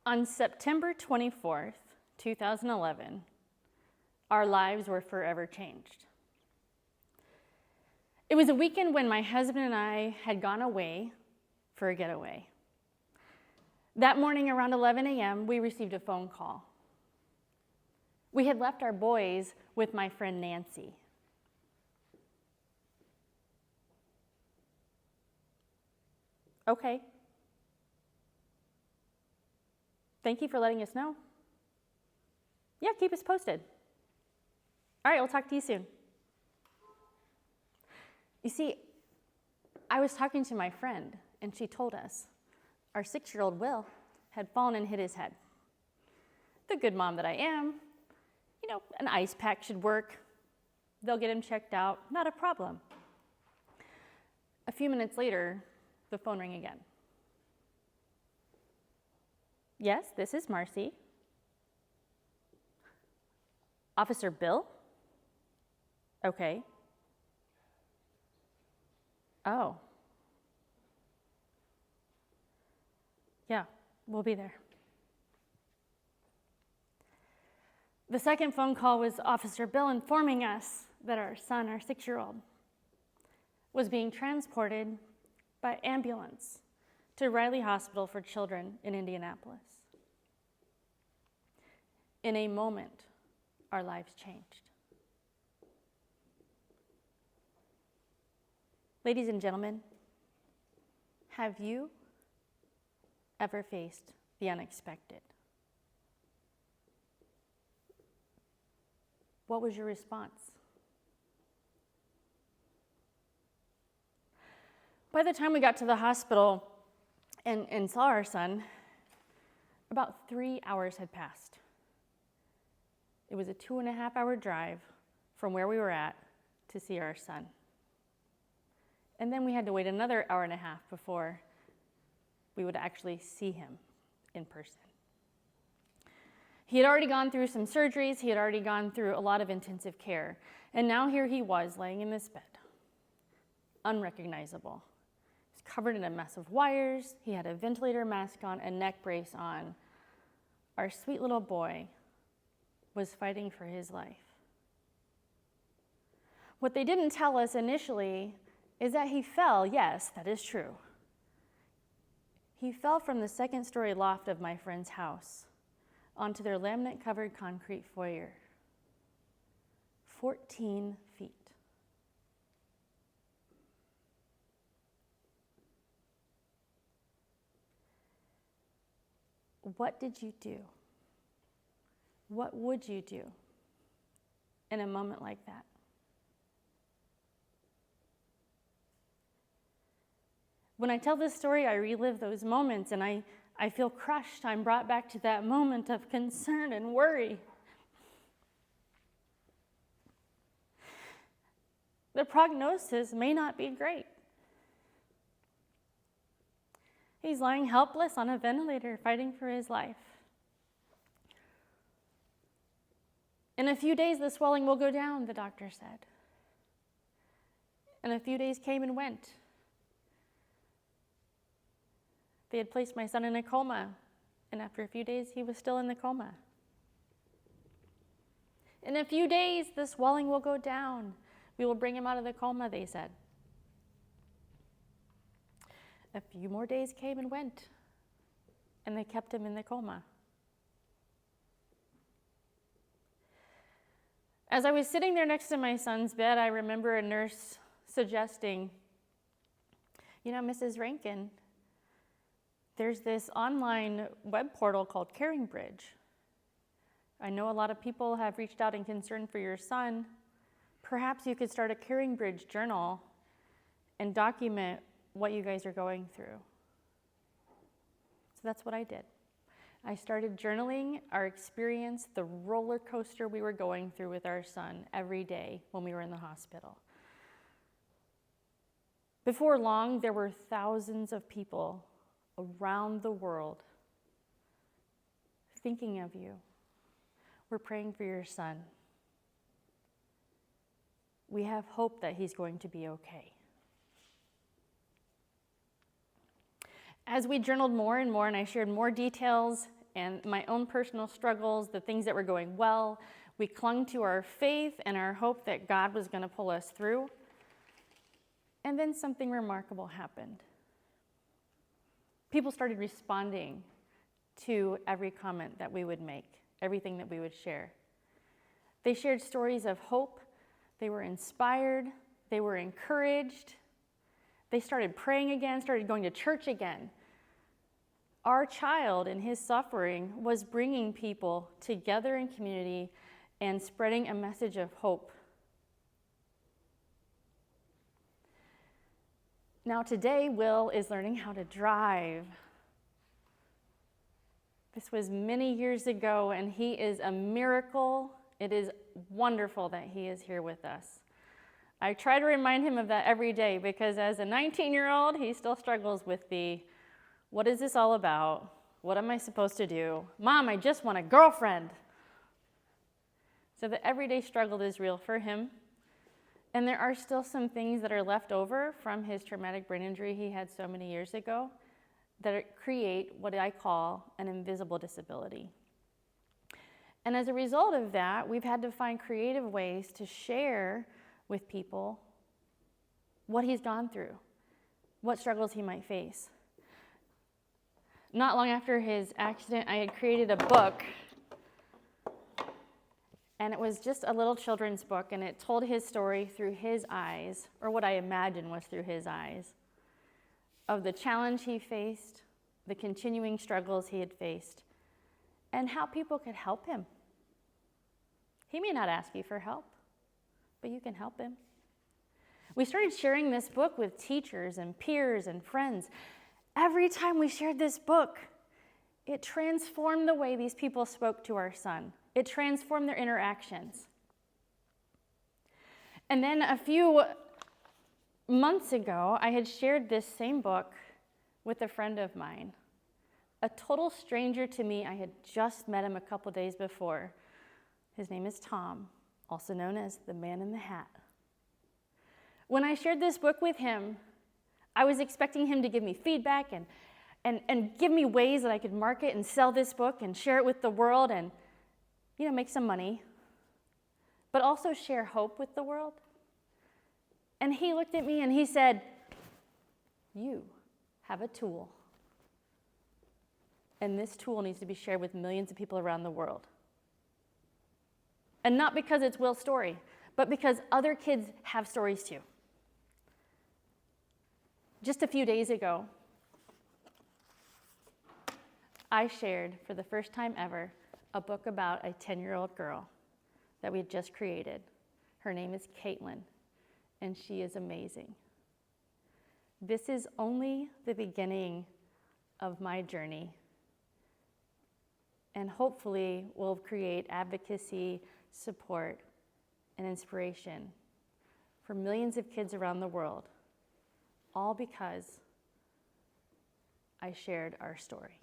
On September 24th, 2011, our lives were forever changed. It was a weekend when my husband and I had gone away for a getaway. That morning around 11 a.m., we received a phone call. We had left our boys with my friend Nancy. Okay. Thank you for letting us know. Yeah, keep us posted. All right, we'll talk to you soon. You see, I was talking to my friend, and she told us our 6-year-old Will had fallen and hit his head. The good mom that I am, an ice pack should work. They'll get him checked out, not a problem. A few minutes later, the phone rang again. Yes, this is Marcy. Officer Bill? Okay. Oh. Yeah, we'll be there. The second phone call was Officer Bill informing us that our son, our 6-year-old, was being transported by ambulance to Riley Hospital for Children in Indianapolis. In a moment, our lives changed. Ladies and gentlemen, have you ever faced the unexpected? What was your response? By the time we got to the hospital and saw our son, about 3 hours had passed. It was a 2.5-hour drive from where we were at to see our son. And then we had to wait another 1.5 hours before we would actually see him in person. He had already gone through some surgeries. He had already gone through a lot of intensive care. And now here he was laying in this bed, unrecognizable. He was covered in a mess of wires. He had a ventilator mask on, a neck brace on. Our sweet little boy was fighting for his life. What they didn't tell us initially is that he fell. Yes, that is true. He fell from the 2nd-story loft of my friend's house onto their laminate-covered concrete foyer. 14 feet. What did you do? What would you do in a moment like that? When I tell this story, I relive those moments and I feel crushed. I'm brought back to that moment of concern and worry. The prognosis may not be great. He's lying helpless on a ventilator, fighting for his life. In a few days, the swelling will go down, the doctor said. And a few days came and went. They had placed my son in a coma, and after a few days, he was still in the coma. In a few days, the swelling will go down. We will bring him out of the coma, they said. A few more days came and went, and they kept him in the coma. As I was sitting there next to my son's bed, I remember a nurse suggesting, Mrs. Rankin, there's this online web portal called Caring Bridge. I know a lot of people have reached out in concern for your son. Perhaps you could start a Caring Bridge journal and document what you guys are going through. So that's what I did. I started journaling our experience, the roller coaster we were going through with our son every day when we were in the hospital. Before long, there were thousands of people around the world thinking of you. We're praying for your son. We have hope that he's going to be okay. As we journaled more and more, and I shared more details and my own personal struggles, the things that were going well. We clung to our faith and our hope that God was going to pull us through. And then something remarkable happened. People started responding to every comment that we would make, everything that we would share. They shared stories of hope. They were inspired. They were encouraged. They started praying again, started going to church again. Our child in his suffering was bringing people together in community and spreading a message of hope. Now today, Will is learning how to drive. This was many years ago, and he is a miracle. It is wonderful that he is here with us. I try to remind him of that every day because as a 19-year-old, he still struggles with what is this all about? What am I supposed to do? Mom, I just want a girlfriend. So the everyday struggle is real for him. And there are still some things that are left over from his traumatic brain injury he had so many years ago that create what I call an invisible disability. And as a result of that, we've had to find creative ways to share with people what he's gone through, what struggles he might face. Not long after his accident, I had created a book, and it was just a little children's book, and it told his story through his eyes, or what I imagined was through his eyes, of the challenge he faced, the continuing struggles he had faced, and how people could help him. He may not ask you for help, but you can help him. We started sharing this book with teachers and peers and friends. Every time we shared this book, it transformed the way these people spoke to our son. It transformed their interactions. And then a few months ago, I had shared this same book with a friend of mine, a total stranger to me. I had just met him a couple days before. His name is Tom, also known as the Man in the Hat. When I shared this book with him, I was expecting him to give me feedback and give me ways that I could market and sell this book and share it with the world and, make some money, but also share hope with the world. And he looked at me and he said, "You have a tool. And this tool needs to be shared with millions of people around the world." And not because it's Will's story, but because other kids have stories too. Just a few days ago, I shared for the first time ever a book about a 10-year-old girl that we had just created. Her name is Caitlin, and she is amazing. This is only the beginning of my journey, and hopefully will create advocacy, support, and inspiration for millions of kids around the world, all because I shared our story.